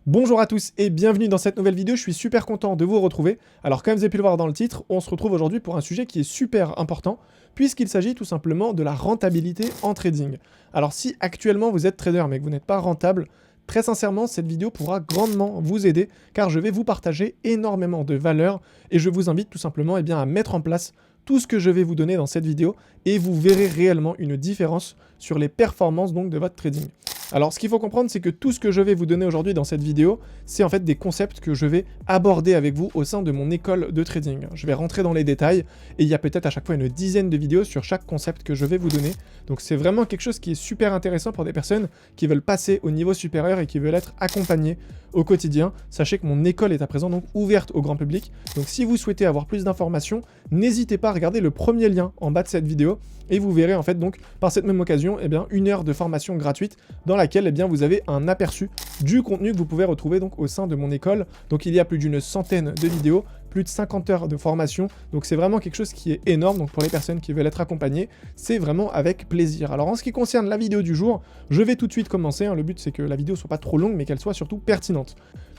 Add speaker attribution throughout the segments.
Speaker 1: Bonjour à tous et bienvenue dans cette nouvelle vidéo, je suis super content de vous retrouver. Alors comme vous avez pu le voir dans le titre, on se retrouve aujourd'hui pour un sujet qui est super important, puisqu'il s'agit tout simplement de la rentabilité en trading. Alors si actuellement vous êtes trader mais que vous n'êtes pas rentable, très sincèrement cette vidéo pourra grandement vous aider, car je vais vous partager énormément de valeur, et je vous invite tout simplement à mettre en place tout ce que je vais vous donner dans cette vidéo, et vous verrez réellement une différence sur les performances donc de votre trading. Alors ce qu'il faut comprendre, c'est que tout ce que je vais vous donner aujourd'hui dans cette vidéo, c'est en fait des concepts que je vais aborder avec vous au sein de mon école de trading. Je vais rentrer dans les détails, et il y a peut-être à chaque fois une dizaine de vidéos sur chaque concept que je vais vous donner. Donc c'est vraiment quelque chose qui est super intéressant pour des personnes qui veulent passer au niveau supérieur et qui veulent être accompagnées au quotidien. Sachez que mon école est à présent donc ouverte au grand public, donc si vous souhaitez avoir plus d'informations, n'hésitez pas à regarder le premier lien en bas de cette vidéo, et vous verrez en fait donc par cette même occasion une heure de formation gratuite dans laquelle vous avez un aperçu du contenu que vous pouvez retrouver donc au sein de mon école. Donc il y a plus d'une centaine de vidéos, plus de 50 heures de formation, donc c'est vraiment quelque chose qui est énorme. Donc pour les personnes qui veulent être accompagnées, c'est vraiment avec plaisir. Alors en ce qui concerne la vidéo du jour, je vais tout de suite commencer, le but c'est que la vidéo soit pas trop longue mais qu'elle soit surtout pertinente.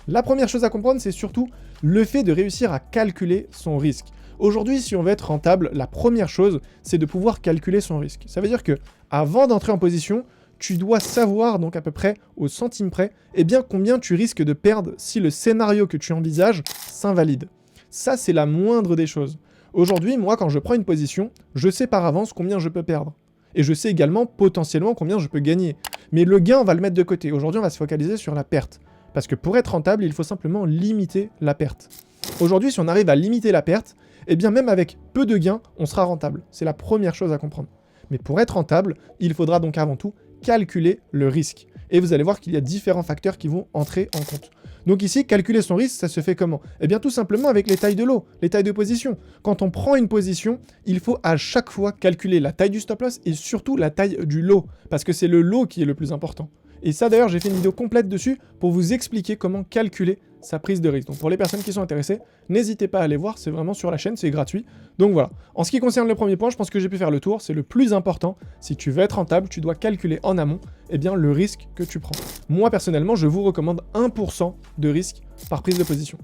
Speaker 1: La première chose à comprendre, c'est surtout le fait de réussir à calculer son risque. Aujourd'hui, si on veut être rentable, la première chose, c'est de pouvoir calculer son risque. Ça veut dire que avant d'entrer en position, tu dois savoir donc à peu près au centime près, combien tu risques de perdre si le scénario que tu envisages s'invalide. Ça, c'est la moindre des choses. Aujourd'hui, moi, quand je prends une position, je sais par avance combien je peux perdre. Et je sais également potentiellement combien je peux gagner. Mais le gain, on va le mettre de côté. Aujourd'hui, on va se focaliser sur la perte. Parce que pour être rentable, il faut simplement limiter la perte. Aujourd'hui, si on arrive à limiter la perte, même avec peu de gains, on sera rentable. C'est la première chose à comprendre. Mais pour être rentable, il faudra donc avant tout calculer le risque. Et vous allez voir qu'il y a différents facteurs qui vont entrer en compte. Donc ici, calculer son risque, ça se fait comment? Tout simplement avec les tailles de lot, les tailles de position. Quand on prend une position, il faut à chaque fois calculer la taille du stop loss et surtout la taille du lot, parce que c'est le lot qui est le plus important. Et ça d'ailleurs, j'ai fait une vidéo complète dessus pour vous expliquer comment calculer sa prise de risque. Donc pour les personnes qui sont intéressées, n'hésitez pas à aller voir, c'est vraiment sur la chaîne, c'est gratuit. Donc voilà. En ce qui concerne le premier point, je pense que j'ai pu faire le tour, c'est le plus important. Si tu veux être rentable, tu dois calculer en amont le risque que tu prends. Moi personnellement, je vous recommande 1% de risque par prise de position.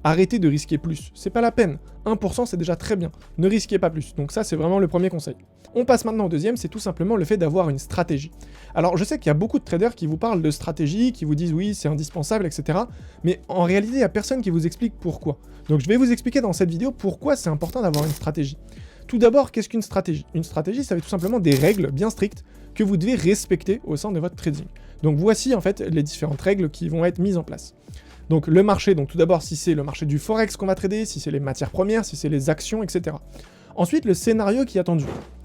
Speaker 1: Arrêtez de risquer plus, c'est pas la peine. 1% c'est déjà très bien, ne risquez pas plus. Donc ça c'est vraiment le premier conseil. On passe maintenant au deuxième, c'est tout simplement le fait d'avoir une stratégie. Alors je sais qu'il y a beaucoup de traders qui vous parlent de stratégie, qui vous disent oui c'est indispensable, etc. Mais en réalité il n'y a personne qui vous explique pourquoi. Donc je vais vous expliquer dans cette vidéo pourquoi c'est important d'avoir une stratégie. Tout d'abord, qu'est-ce qu'une stratégie? Une stratégie, ça va être tout simplement des règles bien strictes que vous devez respecter au sein de votre trading. Donc voici en fait les différentes règles qui vont être mises en place. Donc le marché, donc tout d'abord si c'est le marché du forex qu'on va trader, si c'est les matières premières, si c'est les actions, etc. Ensuite le scénario qui est attendu.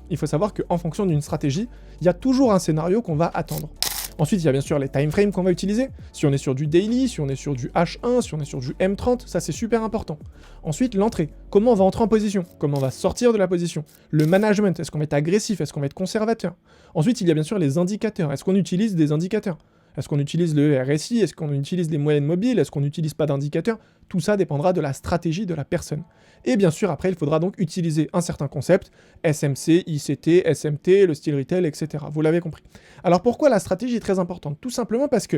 Speaker 1: Il faut savoir qu'en fonction d'une stratégie, il y a toujours un scénario qu'on va attendre. Ensuite il y a bien sûr les time frames qu'on va utiliser, si on est sur du daily, si on est sur du H1, si on est sur du M30, ça c'est super important. Ensuite l'entrée, comment on va entrer en position, comment on va sortir de la position. Le management, est-ce qu'on va être agressif, est-ce qu'on va être conservateur. Ensuite il y a bien sûr les indicateurs, est-ce qu'on utilise des indicateurs. Est-ce qu'on utilise le RSI? Est-ce qu'on utilise les moyennes mobiles? Est-ce qu'on n'utilise pas d'indicateurs? Tout ça dépendra de la stratégie de la personne. Et bien sûr, après, il faudra donc utiliser un certain concept, SMC, ICT, SMT, le style retail, etc. Vous l'avez compris. Alors pourquoi la stratégie est très importante? Tout simplement parce que,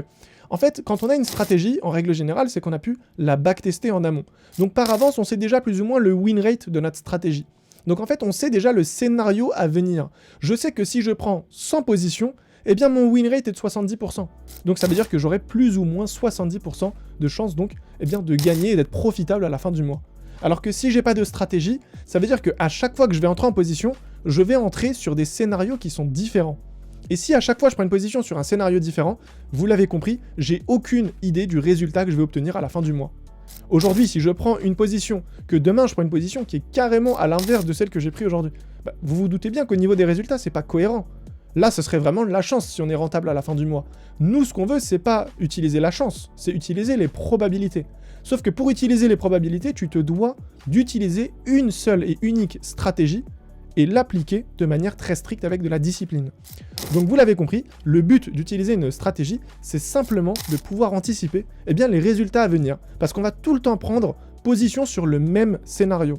Speaker 1: en fait, quand on a une stratégie, en règle générale, c'est qu'on a pu la backtester en amont. Donc par avance, on sait déjà plus ou moins le win rate de notre stratégie. Donc en fait, on sait déjà le scénario à venir. Je sais que si je prends 100 positions, mon win rate est de 70%. Donc ça veut dire que j'aurai plus ou moins 70% de chances donc de gagner et d'être profitable à la fin du mois. Alors que si j'ai pas de stratégie, ça veut dire qu'à chaque fois que je vais entrer en position, je vais entrer sur des scénarios qui sont différents. Et si à chaque fois je prends une position sur un scénario différent, vous l'avez compris, j'ai aucune idée du résultat que je vais obtenir à la fin du mois. Aujourd'hui, si je prends une position, que demain je prends une position qui est carrément à l'inverse de celle que j'ai prise aujourd'hui, vous vous doutez bien qu'au niveau des résultats, c'est pas cohérent. Là, ce serait vraiment de la chance si on est rentable à la fin du mois. Nous, ce qu'on veut, c'est pas utiliser la chance, c'est utiliser les probabilités. Sauf que pour utiliser les probabilités, tu te dois d'utiliser une seule et unique stratégie et l'appliquer de manière très stricte avec de la discipline. Donc vous l'avez compris, le but d'utiliser une stratégie, c'est simplement de pouvoir anticiper les résultats à venir. Parce qu'on va tout le temps prendre position sur le même scénario.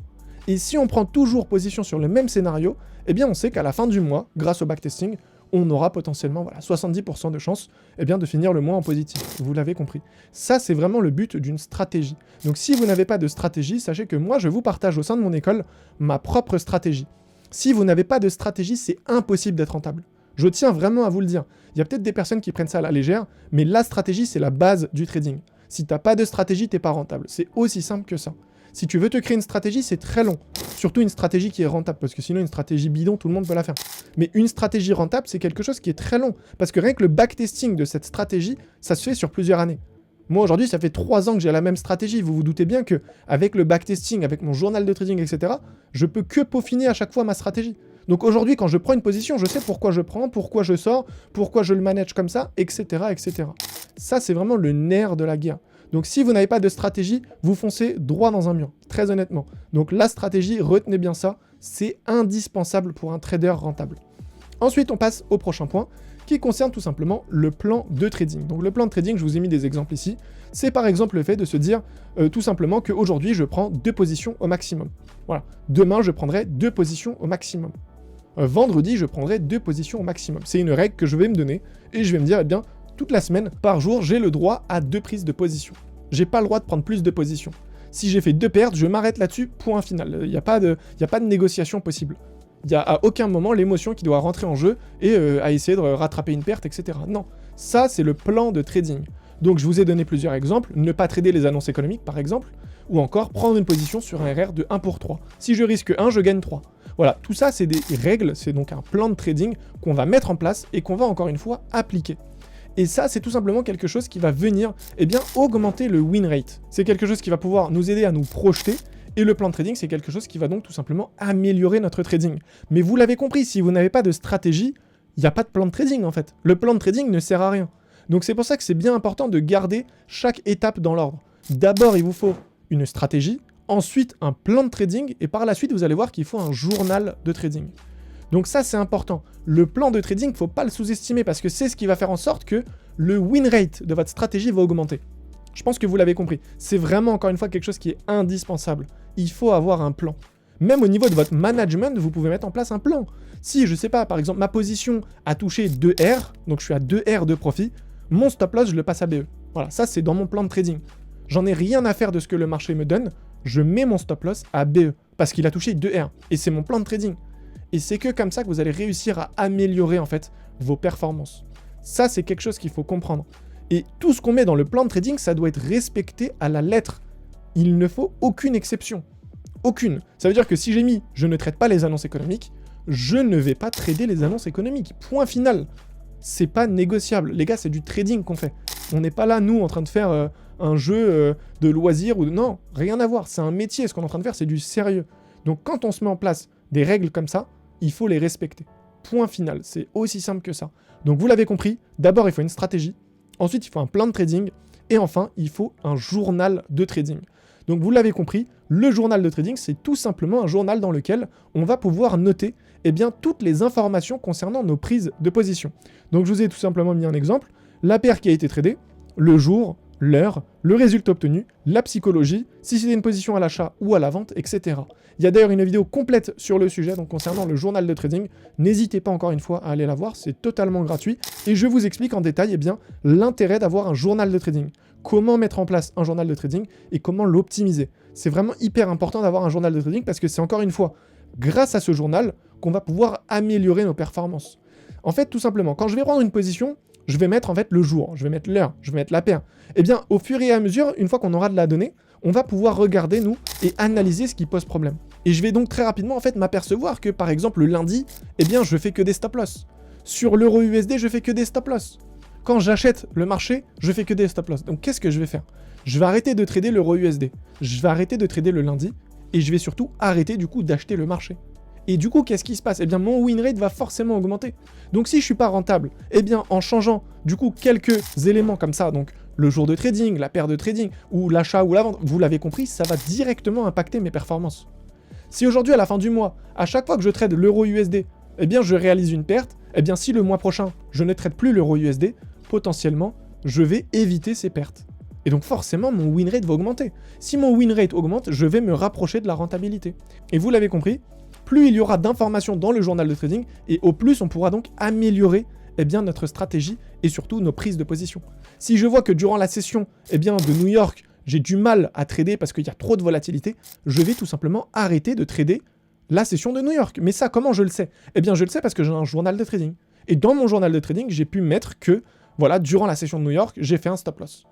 Speaker 1: Et si on prend toujours position sur le même scénario, eh bien on sait qu'à la fin du mois, grâce au backtesting, on aura potentiellement 70% de chances de finir le mois en positif. Vous l'avez compris. Ça, c'est vraiment le but d'une stratégie. Donc si vous n'avez pas de stratégie, sachez que moi, je vous partage au sein de mon école ma propre stratégie. Si vous n'avez pas de stratégie, c'est impossible d'être rentable. Je tiens vraiment à vous le dire. Il y a peut-être des personnes qui prennent ça à la légère, mais la stratégie, c'est la base du trading. Si t'as pas de stratégie, t'es pas rentable. C'est aussi simple que ça. Si tu veux te créer une stratégie, c'est très long. Surtout une stratégie qui est rentable, parce que sinon une stratégie bidon, tout le monde peut la faire. Mais une stratégie rentable, c'est quelque chose qui est très long. Parce que rien que le backtesting de cette stratégie, ça se fait sur plusieurs années. Moi aujourd'hui, ça fait 3 ans que j'ai la même stratégie. Vous vous doutez bien que avec le backtesting, avec mon journal de trading, etc., je peux que peaufiner à chaque fois ma stratégie. Donc aujourd'hui, quand je prends une position, je sais pourquoi je prends, pourquoi je sors, pourquoi je le manage comme ça, etc., etc. Ça, c'est vraiment le nerf de la guerre. Donc si vous n'avez pas de stratégie, vous foncez droit dans un mur, très honnêtement. Donc la stratégie, retenez bien ça, c'est indispensable pour un trader rentable. Ensuite, on passe au prochain point, qui concerne tout simplement le plan de trading. Donc le plan de trading, je vous ai mis des exemples ici. C'est par exemple le fait de se dire tout simplement qu'aujourd'hui, je prends 2 positions au maximum. Voilà. Demain, je prendrai 2 positions au maximum. Vendredi, je prendrai 2 positions au maximum. C'est une règle que je vais me donner et je vais me dire, toute la semaine, par jour, j'ai le droit à 2 prises de position. J'ai pas le droit de prendre plus de positions. Si j'ai fait 2 pertes, je m'arrête là-dessus, point final. Il n'y a pas de négociation possible. Il n'y a à aucun moment l'émotion qui doit rentrer en jeu et à essayer de rattraper une perte, etc. Non, ça c'est le plan de trading. Donc je vous ai donné plusieurs exemples. Ne pas trader les annonces économiques, par exemple, ou encore prendre une position sur un RR de 1 pour 3. Si je risque 1, je gagne 3. Voilà, tout ça c'est des règles, c'est donc un plan de trading qu'on va mettre en place et qu'on va encore une fois appliquer. Et ça, c'est tout simplement quelque chose qui va venir augmenter le win rate. C'est quelque chose qui va pouvoir nous aider à nous projeter. Et le plan de trading, c'est quelque chose qui va donc tout simplement améliorer notre trading. Mais vous l'avez compris, si vous n'avez pas de stratégie, il n'y a pas de plan de trading en fait. Le plan de trading ne sert à rien. Donc c'est pour ça que c'est bien important de garder chaque étape dans l'ordre. D'abord, il vous faut une stratégie, ensuite un plan de trading, et par la suite, vous allez voir qu'il faut un journal de trading. Donc ça, c'est important. Le plan de trading, il ne faut pas le sous-estimer parce que c'est ce qui va faire en sorte que le win rate de votre stratégie va augmenter. Je pense que vous l'avez compris. C'est vraiment, encore une fois, quelque chose qui est indispensable. Il faut avoir un plan. Même au niveau de votre management, vous pouvez mettre en place un plan. Si, je sais pas, par exemple, ma position a touché 2 R, donc je suis à 2 R de profit, mon stop loss, je le passe à BE. Voilà, ça, c'est dans mon plan de trading. J'en ai rien à faire de ce que le marché me donne. Je mets mon stop loss à BE parce qu'il a touché 2 R. Et c'est mon plan de trading. Et c'est que comme ça que vous allez réussir à améliorer en fait vos performances. Ça, c'est quelque chose qu'il faut comprendre. Et tout ce qu'on met dans le plan de trading, ça doit être respecté à la lettre. Il ne faut aucune exception. Aucune. Ça veut dire que si j'ai mis « je ne traite pas les annonces économiques », je ne vais pas trader les annonces économiques. Point final. C'est pas négociable. Les gars, c'est du trading qu'on fait. On n'est pas là, nous, en train de faire un jeu de loisirs ou de... Non, rien à voir. C'est un métier. Ce qu'on est en train de faire, c'est du sérieux. Donc quand on se met en place des règles comme ça, il faut les respecter. Point final. C'est aussi simple que ça. Donc vous l'avez compris, d'abord il faut une stratégie, ensuite il faut un plan de trading, et enfin il faut un journal de trading. Donc vous l'avez compris, le journal de trading, c'est tout simplement un journal dans lequel on va pouvoir noter toutes les informations concernant nos prises de position. Donc je vous ai tout simplement mis un exemple, la paire qui a été tradée, le jour, l'heure, le résultat obtenu, la psychologie, si c'était une position à l'achat ou à la vente, etc. Il y a d'ailleurs une vidéo complète sur le sujet, donc concernant le journal de trading. N'hésitez pas encore une fois à aller la voir, c'est totalement gratuit. Et je vous explique en détail l'intérêt d'avoir un journal de trading. Comment mettre en place un journal de trading et comment l'optimiser. C'est vraiment hyper important d'avoir un journal de trading parce que c'est encore une fois grâce à ce journal qu'on va pouvoir améliorer nos performances. En fait, tout simplement, quand je vais prendre une position, je vais mettre en fait le jour, je vais mettre l'heure, je vais mettre la paire. Eh bien, au fur et à mesure, une fois qu'on aura de la donnée, on va pouvoir regarder, nous, et analyser ce qui pose problème. Et je vais donc très rapidement, en fait, m'apercevoir que, par exemple, le lundi, eh bien, je fais que des stop-loss. Sur l'euro USD, je fais que des stop-loss. Quand j'achète le marché, je fais que des stop-loss. Donc, qu'est-ce que je vais faire? Je vais arrêter de trader l'euro USD. Je vais arrêter de trader le lundi. Et je vais surtout arrêter, du coup, d'acheter le marché. Et du coup, qu'est-ce qui se passe? Eh bien, mon win rate va forcément augmenter. Donc, si je suis pas rentable, eh bien, en changeant, du coup, quelques éléments comme ça, donc le jour de trading, la paire de trading, ou l'achat ou la vente, vous l'avez compris, ça va directement impacter mes performances. Si aujourd'hui, à la fin du mois, à chaque fois que je trade l'euro USD, eh bien, je réalise une perte, eh bien, si le mois prochain, je ne trade plus l'euro USD, potentiellement, je vais éviter ces pertes. Et donc forcément, mon win rate va augmenter. Si mon win rate augmente, je vais me rapprocher de la rentabilité. Et vous l'avez compris, plus il y aura d'informations dans le journal de trading, et au plus on pourra donc améliorer notre stratégie et surtout nos prises de position. Si je vois que durant la session de New York, j'ai du mal à trader parce qu'il y a trop de volatilité, je vais tout simplement arrêter de trader la session de New York. Mais ça, comment je le sais? Je le sais parce que j'ai un journal de trading. Et dans mon journal de trading, j'ai pu mettre que, voilà, durant la session de New York, j'ai fait un stop loss.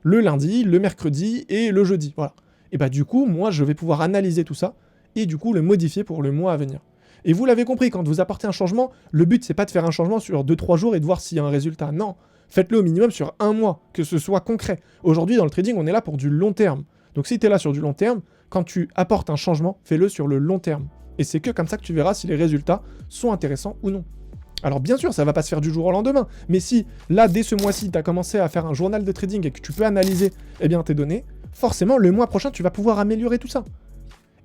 Speaker 1: Le lundi, le mercredi et le jeudi, voilà. Et du coup, moi, je vais pouvoir analyser tout ça et du coup le modifier pour le mois à venir. Et vous l'avez compris, quand vous apportez un changement, le but, c'est pas de faire un changement sur 2-3 jours et de voir s'il y a un résultat. Non, faites-le au minimum sur un mois, que ce soit concret. Aujourd'hui, dans le trading, on est là pour du long terme. Donc si tu es là sur du long terme, quand tu apportes un changement, fais-le sur le long terme. Et c'est que comme ça que tu verras si les résultats sont intéressants ou non. Alors bien sûr, ça va pas se faire du jour au lendemain, mais si là, dès ce mois-ci, tu as commencé à faire un journal de trading et que tu peux analyser tes données, forcément, le mois prochain, tu vas pouvoir améliorer tout ça.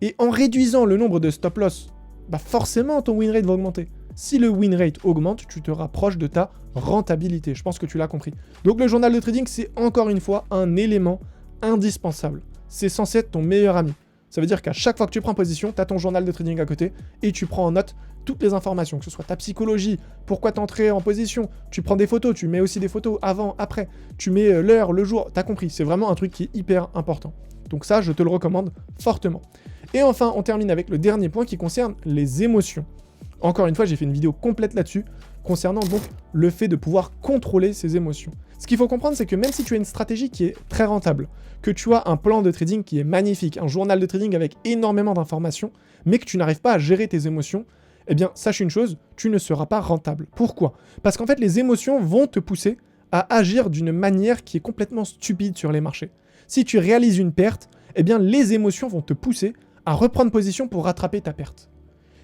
Speaker 1: Et en réduisant le nombre de stop loss, forcément, ton win rate va augmenter. Si le win rate augmente, tu te rapproches de ta rentabilité. Je pense que tu l'as compris. Donc le journal de trading, c'est encore une fois un élément indispensable. C'est censé être ton meilleur ami. Ça veut dire qu'à chaque fois que tu prends position, tu as ton journal de trading à côté et tu prends en note toutes les informations, que ce soit ta psychologie, pourquoi t'entrer en position, tu prends des photos, tu mets aussi des photos avant, après, tu mets l'heure, le jour, t'as compris, c'est vraiment un truc qui est hyper important. Donc ça, je te le recommande fortement. Et enfin, on termine avec le dernier point qui concerne les émotions. Encore une fois, j'ai fait une vidéo complète là-dessus, concernant donc le fait de pouvoir contrôler ses émotions. Ce qu'il faut comprendre, c'est que même si tu as une stratégie qui est très rentable, que tu as un plan de trading qui est magnifique, un journal de trading avec énormément d'informations, mais que tu n'arrives pas à gérer tes émotions, sache une chose, tu ne seras pas rentable. Pourquoi? Parce qu'en fait, les émotions vont te pousser à agir d'une manière qui est complètement stupide sur les marchés. Si tu réalises une perte, les émotions vont te pousser à reprendre position pour rattraper ta perte.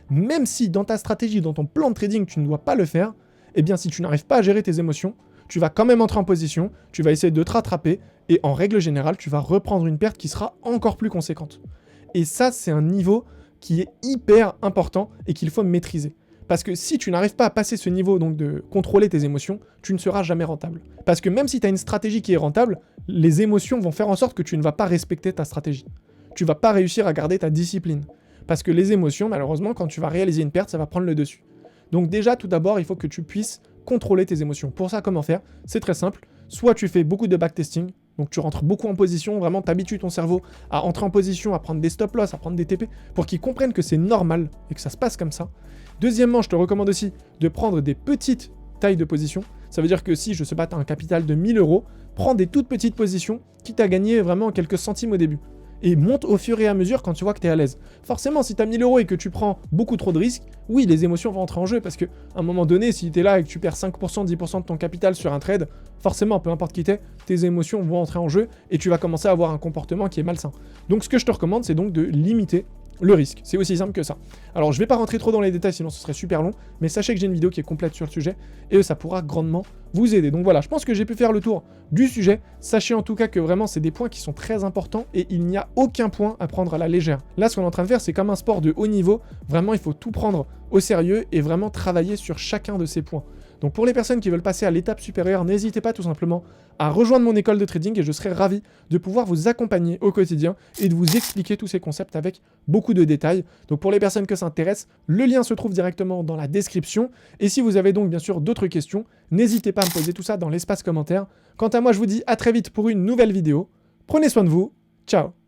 Speaker 1: Même si dans ta stratégie, dans ton plan de trading, tu ne dois pas le faire, si tu n'arrives pas à gérer tes émotions, tu vas quand même entrer en position, tu vas essayer de te rattraper, et en règle générale, tu vas reprendre une perte qui sera encore plus conséquente. Et ça, c'est un niveau qui est hyper important et qu'il faut maîtriser. Parce que si tu n'arrives pas à passer ce niveau donc de contrôler tes émotions, tu ne seras jamais rentable. Parce que même si tu as une stratégie qui est rentable, les émotions vont faire en sorte que tu ne vas pas respecter ta stratégie. Tu ne vas pas réussir à garder ta discipline. Parce que les émotions, malheureusement, quand tu vas réaliser une perte, ça va prendre le dessus. Donc déjà, tout d'abord, il faut que tu puisses contrôler tes émotions. Pour ça, comment faire? C'est très simple. Soit tu fais beaucoup de backtesting, donc tu rentres beaucoup en position, vraiment t'habitues ton cerveau à entrer en position, à prendre des stop loss, à prendre des TP, pour qu'ils comprennent que c'est normal et que ça se passe comme ça. Deuxièmement, je te recommande aussi de prendre des petites tailles de position. Ça veut dire que si, je sais pas, tu as un capital de 1000 €, prends des toutes petites positions qui t'a gagné vraiment quelques centimes au début. Et monte au fur et à mesure quand tu vois que tu es à l'aise. Forcément, si tu as 1000 € et que tu prends beaucoup trop de risques, oui, les émotions vont entrer en jeu parce qu'à un moment donné, si tu es là et que tu perds 5%, 10% de ton capital sur un trade, forcément, peu importe qui t'es, tes émotions vont entrer en jeu et tu vas commencer à avoir un comportement qui est malsain. Donc ce que je te recommande, c'est donc de limiter le risque. C'est aussi simple que ça. Alors, je vais pas rentrer trop dans les détails, sinon ce serait super long, mais sachez que j'ai une vidéo qui est complète sur le sujet et ça pourra grandement vous aider. Donc voilà, je pense que j'ai pu faire le tour du sujet. Sachez en tout cas que vraiment, c'est des points qui sont très importants et il n'y a aucun point à prendre à la légère. Là, ce qu'on est en train de faire, c'est comme un sport de haut niveau. Vraiment, il faut tout prendre au sérieux et vraiment travailler sur chacun de ces points. Donc pour les personnes qui veulent passer à l'étape supérieure, n'hésitez pas tout simplement à rejoindre mon école de trading et je serai ravi de pouvoir vous accompagner au quotidien et de vous expliquer tous ces concepts avec beaucoup de détails. Donc pour les personnes que ça intéresse, le lien se trouve directement dans la description. Et si vous avez donc bien sûr d'autres questions, n'hésitez pas à me poser tout ça dans l'espace commentaire. Quant à moi, je vous dis à très vite pour une nouvelle vidéo. Prenez soin de vous. Ciao!